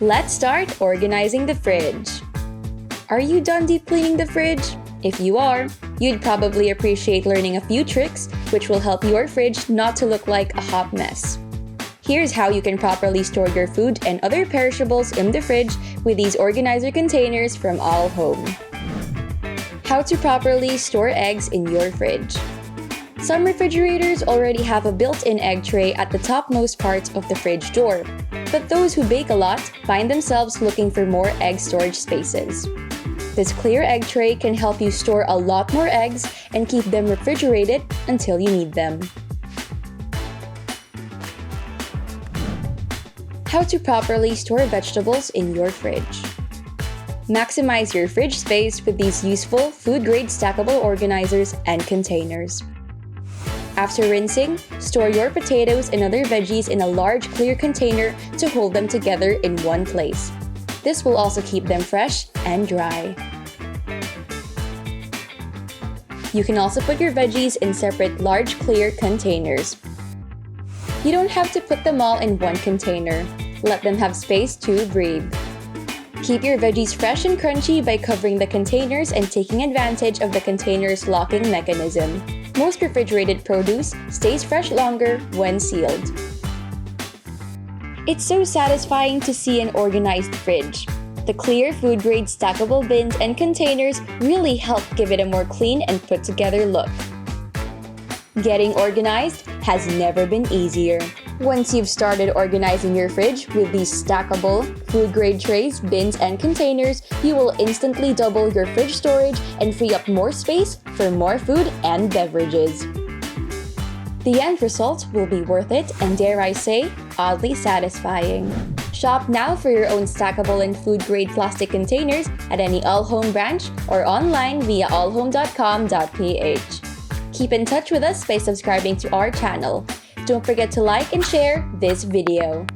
Let's start organizing the fridge. Are you done deep cleaning the fridge? If you are, you'd probably appreciate learning a few tricks which will help your fridge not to look like a hot mess. Here's how you can properly store your food and other perishables in the fridge with these organizer containers from AllHome. How to properly store eggs in your fridge. Some refrigerators already have a built-in egg tray at the topmost part of the fridge door, but those who bake a lot find themselves looking for more egg storage spaces. This clear egg tray can help you store a lot more eggs and keep them refrigerated until you need them. How to properly store vegetables in your fridge. Maximize your fridge space with these useful food-grade stackable organizers and containers. After rinsing, store your potatoes and other veggies in a large clear container to hold them together in one place. This will also keep them fresh and dry. You can also put your veggies in separate large clear containers. You don't have to put them all in one container. Let them have space to breathe. Keep your veggies fresh and crunchy by covering the containers and taking advantage of the container's locking mechanism. Most refrigerated produce stays fresh longer when sealed. It's so satisfying to see an organized fridge. The clear food-grade stackable bins and containers really help give it a more clean and put-together look. Getting organized has never been easier. Once you've started organizing your fridge with these stackable, food-grade trays, bins, and containers, you will instantly double your fridge storage and free up more space for more food and beverages. The end result will be worth it and, dare I say, oddly satisfying. Shop now for your own stackable and food-grade plastic containers at any AllHome branch or online via allhome.com.ph. Keep in touch with us by subscribing to our channel. Don't forget to like and share this video.